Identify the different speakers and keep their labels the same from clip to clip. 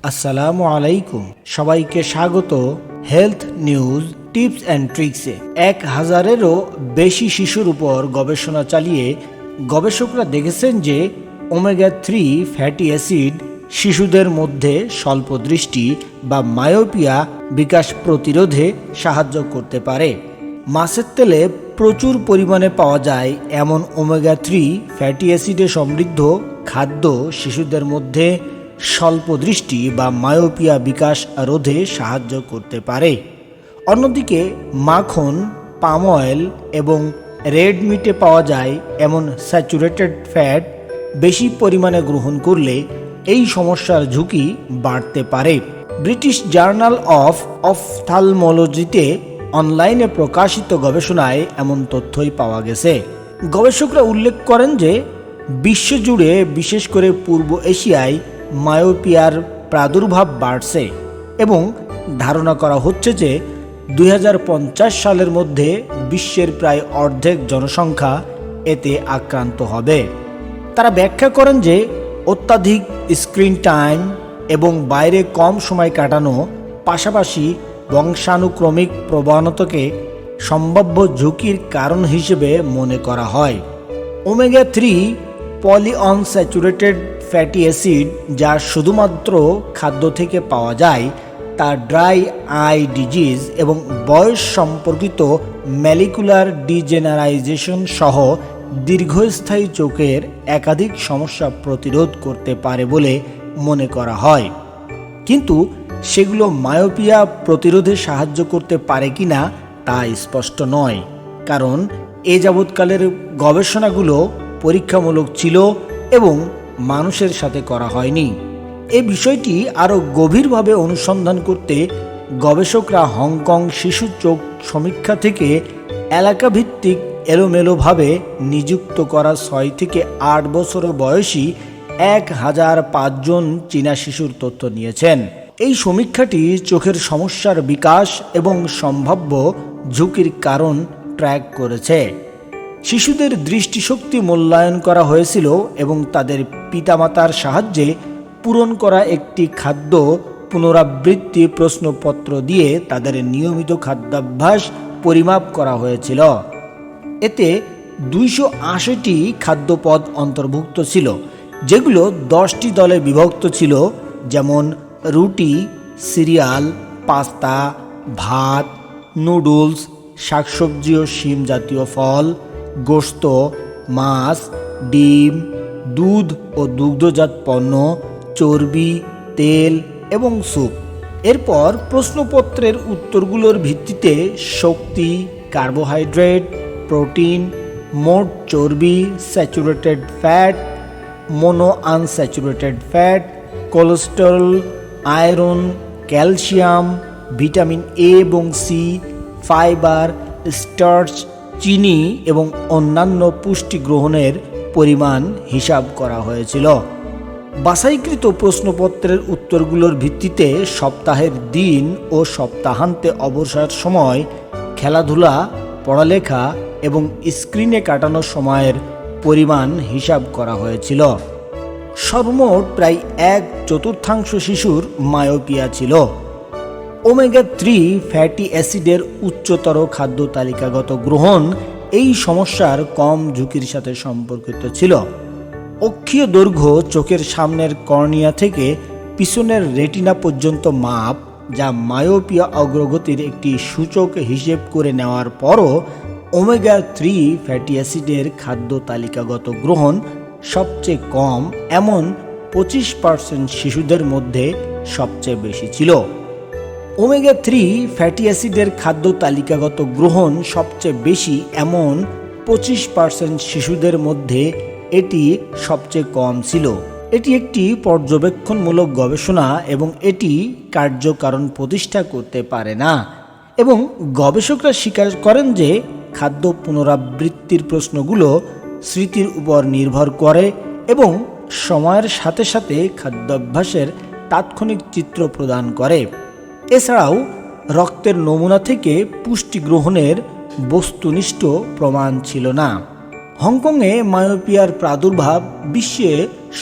Speaker 1: আসসালামু আলাইকুম, সবাইকে স্বাগত হেলথ নিউজ টিপস অ্যান্ড ট্রিক্সে। 1000-এরও বেশি শিশুর উপর গবেষণা চালিয়ে গবেষকরা দেখেছেন যে ওমেগা-3 ফ্যাটি অ্যাসিড শিশুদের মধ্যে স্বল্প দৃষ্টি বা মায়োপিয়া বিকাশ প্রতিরোধে সাহায্য করতে পারে। মাছের তেলে প্রচুর পরিমাণে পাওয়া যায় এমন ওমেগা-3 ফ্যাটি অ্যাসিডে সমৃদ্ধ খাদ্য শিশুদের মধ্যে স্বল্প দৃষ্টি বা মায়োপিয়া বিকাশ রোধে সাহায্য করতে পারে। অন্যদিকে মাখন, পাম অয়েল এবং রেড মিটে পাওয়া যায় এমন স্যাচুরেটেড ফ্যাট বেশি পরিমাণে গ্রহণ করলে এই সমস্যার ঝুঁকি বাড়তে পারে। ব্রিটিশ জার্নাল অফ অফথালমোলজিতে অনলাইনে প্রকাশিত গবেষণায় এমন তথ্যই পাওয়া গেছে। গবেষকরা উল্লেখ করেন যে বিশ্বজুড়ে, বিশেষ করে পূর্ব এশিয়ায় মায়োপিয়ার প্রাদুর্ভাব বাড়ছে এবং ধারণা করা হচ্ছে যে 2050 সালের মধ্যে বিশ্বের প্রায় অর্ধেক জনসংখ্যা এতে আক্রান্ত হবে। তারা ব্যাখ্যা করেন যে অত্যাধিক স্ক্রিন টাইম এবং বাইরে কম সময় কাটানো, পাশাপাশি বংশানুক্রমিক প্রবণতাকে সম্ভাব্য ঝুঁকির কারণ হিসেবে মনে করা হয়। ওমেগা-3 পলিঅনস্যাচুরেটেড ফ্যাটি অ্যাসিড, যা শুধুমাত্র খাদ্য থেকে পাওয়া যায়, তা ড্রাই আই ডিজিজ এবং বয়স সম্পর্কিত ম্যালিকুলার ডিজেনারাইজেশন সহ দীর্ঘস্থায়ী চোখের একাধিক সমস্যা প্রতিরোধ করতে পারে বলে মনে করা হয়। কিন্তু সেগুলো মায়োপিয়া প্রতিরোধে সাহায্য করতে পারে কিনা তা স্পষ্ট নয়, কারণ এ যাবৎকালের গবেষণাগুলো পরীক্ষামূলক ছিল এবং মানুষের সাথে করা হয়নি। এই বিষয়টি আরও গভীরভাবে অনুসন্ধান করতে গবেষকরা হংকং শিশু চোখ সমীক্ষা থেকে এলাকাভিত্তিক এলোমেলোভাবে নিযুক্ত করা 6 থেকে 8 বছর বয়সী 1005 জন চীনা শিশুর তথ্য নিয়েছেন। এই সমীক্ষাটি চোখের সমস্যার বিকাশ এবং সম্ভাব্য ঝুঁকির কারণ ট্র্যাক করেছে। শিশুদের দৃষ্টিশক্তি মূল্যায়ন করা হয়েছিল এবং তাদের পিতামাতার সাহায্যে পূরণ করা একটি খাদ্য পুনরাবৃত্তি প্রশ্নপত্র দিয়ে তাদের নিয়মিত খাদ্যাভ্যাস পরিমাপ করা হয়েছিল। এতে 280টি খাদ্যপদ অন্তর্ভুক্ত ছিল, যেগুলো 10টি দলে বিভক্ত ছিল, যেমন রুটি, সিরিয়াল, পাস্তা, ভাত, নুডলস, শাকসবজি ও শিম জাতীয় ফল, গোশত, মাছ, ডিম, দুধ ও দুগ্ধজাত পণ্য, চর্বি, তেল এবং স্যুপ। এরপর প্রশ্নপত্রের উত্তরগুলোর ভিত্তিতে শক্তি, কার্বোহাইড্রেট, প্রোটিন, মোট চর্বি, saturated fat, mono unsaturated fat, cholesterol, iron, calcium, vitamin A এবং সি, ফাইবার, স্টার্চ, চিনি এবং অন্যান্য পুষ্টি গ্রহণের পরিমাণ হিসাব করা হয়েছিল। বাছাইকৃত প্রশ্নপত্রের উত্তরগুলোর ভিত্তিতে সপ্তাহের দিন ও সপ্তাহান্তে অবসর সময়, খেলাধুলা, পড়ালেখা এবং স্ক্রিনে কাটানো সময়ের পরিমাণ হিসাব করা হয়েছিল। সর্বমোট প্রায় 1/4 শিশুর মায়োপিয়া ছিল। ওমেগা-3 ফ্যাটি অ্যাসিডের উচ্চতর খাদ্য তালিকাগত গ্রহণ এই সমস্যার কম ঝুঁকির সাথে সম্পর্কিত ছিল। অক্ষীয় দৈর্ঘ্য চোখের সামনের কর্নিয়া থেকে পিছনের রেটিনা পর্যন্ত মাপ, যা মায়োপিয়া অগ্রগতির একটি সূচক হিসেব করে নেওয়ার পরও ওমেগা-3 ফ্যাটি অ্যাসিডের খাদ্য তালিকাগত গ্রহণ সবচেয়ে কম এমন 25% শিশুদের মধ্যে সবচেয়ে বেশি ছিল। ওমেগা-3 ফ্যাটি অ্যাসিডের খাদ্য তালিকাগত গ্রহণ সবচেয়ে বেশি এমন 25% শিশুদের মধ্যে এটি সবচেয়ে কম ছিল। এটি একটি পর্যবেক্ষণমূলক গবেষণা এবং এটি কার্যকারণ প্রতিষ্ঠা করতে পারে না, এবং গবেষকরা স্বীকার করেন যে খাদ্য পুনরাবৃত্তির প্রশ্নগুলো স্মৃতির উপর নির্ভর করে এবং সময়ের সাথে সাথে খাদ্যাভ্যাসের তাৎক্ষণিক চিত্র প্রদান করে। এছাড়াও রক্তের নমুনা থেকে পুষ্টি গ্রহণের বস্তুনিষ্ঠ প্রমাণ ছিল না। হংকংয়ে মায়োপিয়ার প্রাদুর্ভাব বিশ্বে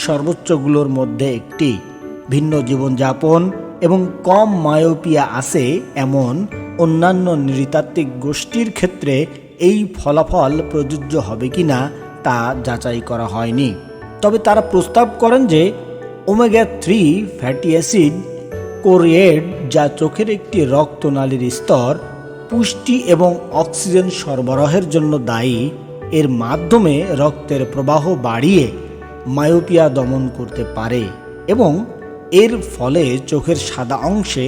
Speaker 1: সর্বোচ্চগুলোর মধ্যে একটি। ভিন্ন জীবনযাপন এবং কম মায়োপিয়া আছে এমন অন্যান্য নৃতাত্ত্বিক গোষ্ঠীর ক্ষেত্রে এই ফলাফল প্রযোজ্য হবে কিনা তা যাচাই করা হয়নি। তবে তারা প্রস্তাব করেন যে ওমেগা 3 ফ্যাটি অ্যাসিড কোরিয়েড, যা চোখের একটি রক্তনালীর স্তর পুষ্টি এবং অক্সিজেন সরবরাহের জন্য দায়ী, এর মাধ্যমে রক্তের প্রবাহ বাড়িয়ে মায়োপিয়া দমন করতে পারে এবং এর ফলে চোখের সাদা অংশে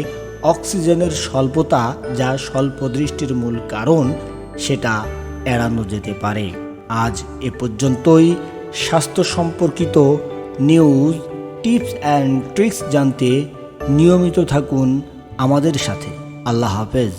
Speaker 1: অক্সিজেনের স্বল্পতা, যা স্বল্পদৃষ্টির মূল কারণ, সেটা এড়ানো যেতে পারে। আজ এ পর্যন্তই। স্বাস্থ্য সম্পর্কিত নিউজ, টিপস অ্যান্ড ট্রিক্স জানতে নিয়মিত থাকুন আমাদের সাথে। আল্লাহ হাফেজ।